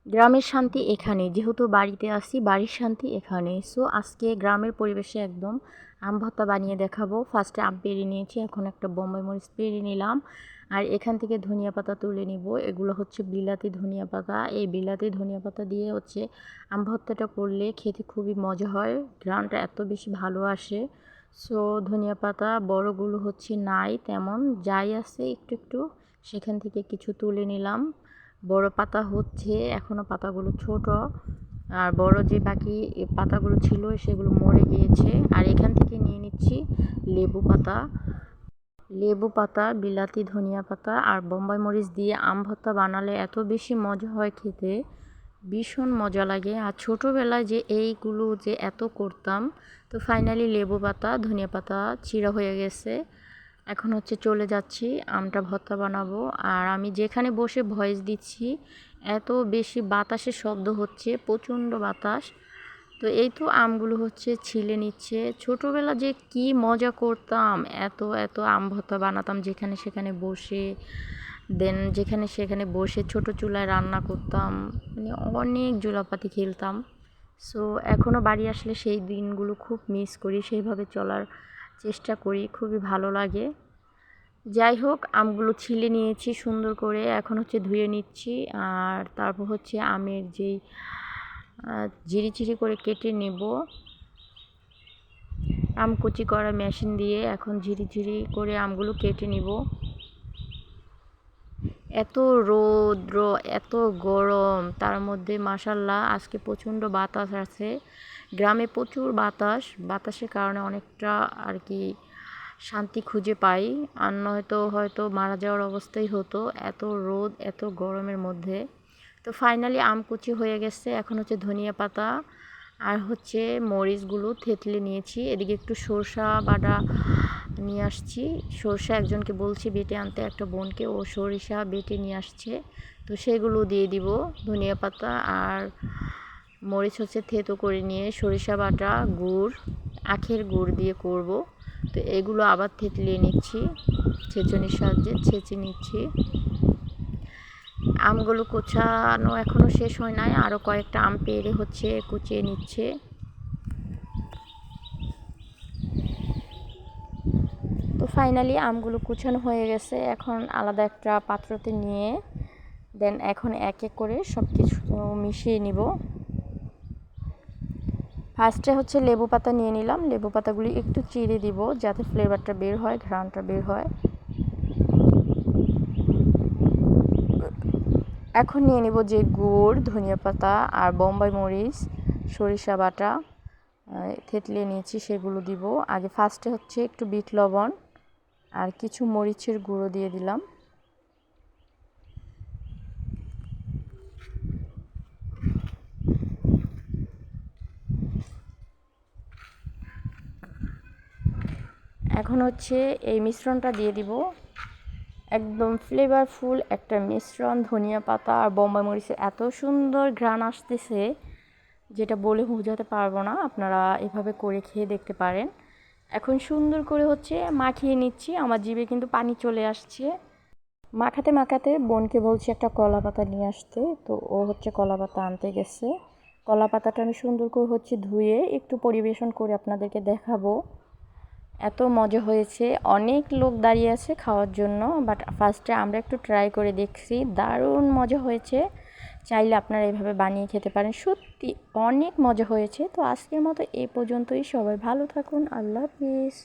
গ্রামের শান্তি এখানে, যেহেতু বাড়িতে আসি বাড়ির শান্তি এখানে। সো আজকে গ্রামের পরিবেশে একদম আম ভর্তা বানিয়ে দেখাবো। ফার্স্টে আম পেড়ে নিয়েছি, এখন একটা বোম্বাই মরিচ পেড়ে নিলাম, আর এখান থেকে ধনিয়া পাতা তুলে নিব। এগুলো হচ্ছে বিলাতি ধনিয়া পাতা। এই বিলাতি ধনিয়া পাতা দিয়ে হচ্ছে আম ভর্তাটা করলে খেতে খুবই মজা হয়, গ্রানটা এত বেশি ভালো আসে। সো ধনিয়া পাতা বড়গুলো হচ্ছে নাই তেমন, যাই আছে একটু একটু সেখান থেকে কিছু তুলে নিলাম। বড় পাতা হচ্ছে এখনও, পাতাগুলো ছোট, আর বড় যে বাকি পাতাগুলো ছিল সেগুলো মরে গিয়েছে। আর এখান থেকে নিয়ে নিচ্ছি লেবু পাতা। লেবু পাতা, বিলাতি ধনিয়া পাতা আর বোম্বাই মরিচ দিয়ে আম ভর্তা বানালে এত বেশি মজা হয় খেতে, ভীষণ মজা লাগে। আর ছোটোবেলায় যে এইগুলো যে এত করতাম। তো ফাইনালি লেবু পাতা ধনিয়া পাতা চিরা হয়ে গেছে, এখন হচ্ছে চলে যাচ্ছি আমটা ভর্তা বানাবো। আর আমি যেখানে বসে ভয়েস দিচ্ছি এত বেশি বাতাসের শব্দ হচ্ছে, প্রচণ্ড বাতাস। তো এই তো আমগুলো হচ্ছে ছিলে নিচ্ছে। ছোটোবেলা যে কি মজা করতাম, এত এত আম ভর্তা বানাতাম যেখানে সেখানে বসে, দেন যেখানে সেখানে বসে ছোট চুলায় রান্না করতাম, মানে অনেক জোলাপাতি খেলতাম। সো এখনও বাড়ি আসলে সেই দিনগুলো খুব মিস করি, সেইভাবে চলার চেষ্টা করি, খুবই ভালো লাগে। যাই হোক, আমগুলো ছিলে নিয়েছি সুন্দর করে, এখন হচ্ছে ধুয়ে নিচ্ছি। আর তারপর হচ্ছে আমের যেই ঝিরিঝিরি করে কেটে নেব, আম কুচি করা মেশিন দিয়ে এখন ঝিরিঝিরি করে আমগুলো কেটে নিব। এত রৌদ্র, এত গরম, তার মধ্যে মাশাল্লাহ আজকে প্রচণ্ড বাতাস আছে। গ্রামে প্রচুর বাতাস, বাতাসের কারণে অনেকটা আর কি শান্তি খুঁজে পাই, আর নয়তো হয়তো মারা যাওয়ার অবস্থাই হতো, এত রোদ এত গরমের মধ্যে। তো ফাইনালি আম কুচি হয়ে গেছে, এখন হচ্ছে ধনিয়া পাতা আর হচ্ছে মরিচগুলো থেতলে নিয়েছি। এদিকে একটু সরষা বাটা নিয়ে আসছি, সরষা একজনকে বলছি বেটে আনতে, একটা বোনকে, ও সরিষা বেটে নিয়ে আসছে। তো সেগুলো দিয়ে দিব, ধনিয়া পাতা আর মরিচ হচ্ছে থেতো করে নিয়ে সরিষা বাটা, গুড়, আখের গুড় দিয়ে করব। তো এগুলো আবার থেতলিয়ে নিচ্ছি, ছেঁচনির সাহায্যে ছেঁচে নিচ্ছি। আমগুলো কোচানো এখনও শেষ হয় নাই, আরও কয়েকটা আম পেড়ে হচ্ছে কুচিয়ে নিচ্ছে। তো ফাইনালি আমগুলো কুচানো হয়ে গেছে, এখন আলাদা একটা পাত্রতে নিয়ে দেন এখন এক এক করে সব কিছু মিশিয়ে নিব। ফার্স্টে হচ্ছে লেবু পাতা নিয়ে নিলাম, লেবু পাতাগুলি একটু চিড়ে দিব যাতে ফ্লেভারটা বের হয়, ঘ্রাণটা বের হয়। এখন নিয়ে নিব যে গুড়, ধনিয়া পাতা আর বোম্বাই মরিচ, সরিষা বাটা থেতলিয়ে নিয়েছি সেগুলো দিব। আগে ফার্স্টে হচ্ছে একটু বিট লবণ আর কিছু মরিচের গুঁড়ো দিয়ে দিলাম। এখন হচ্ছে এই মিশ্রণটা দিয়ে দিব, একদম ফ্লেভারফুল একটা মিশ্রণ। ধনিয়া পাতা আর বোম্বাই মরিচের এত সুন্দর ঘ্রাণ আসতেছে যেটা বলে বোঝাতে পারবো না, আপনারা এভাবে করে খেয়ে দেখতে পারেন। এখন সুন্দর করে হচ্ছে মাখিয়ে নিচ্ছি, আমার জিভে কিন্তু পানি চলে আসছে। মাখাতে মাখাতে বোনকে বলছি একটা কলা পাতা নিয়ে আসতে, তো ও হচ্ছে কলা পাতা আনতে গেছে। কলা পাতাটা আমি সুন্দর করে হচ্ছে ধুয়ে একটু পরিবেশন করে আপনাদেরকে দেখাবো। এত মজা হয়েছে, অনেক লোক দাঁড়িয়ে আছে খাওয়ার জন্য, বাট ফার্স্টে আমরা একটু ট্রাই করে দেখছি, দারুণ মজা হয়েছে। চাইলে আপনারা এভাবে বানিয়ে খেতে পারেন, সত্যি অনেক মজা হয়েছে। তো আজকের মতো এই পর্যন্তই, সবাই ভালো থাকুন, আল্লাহ হাফিজ।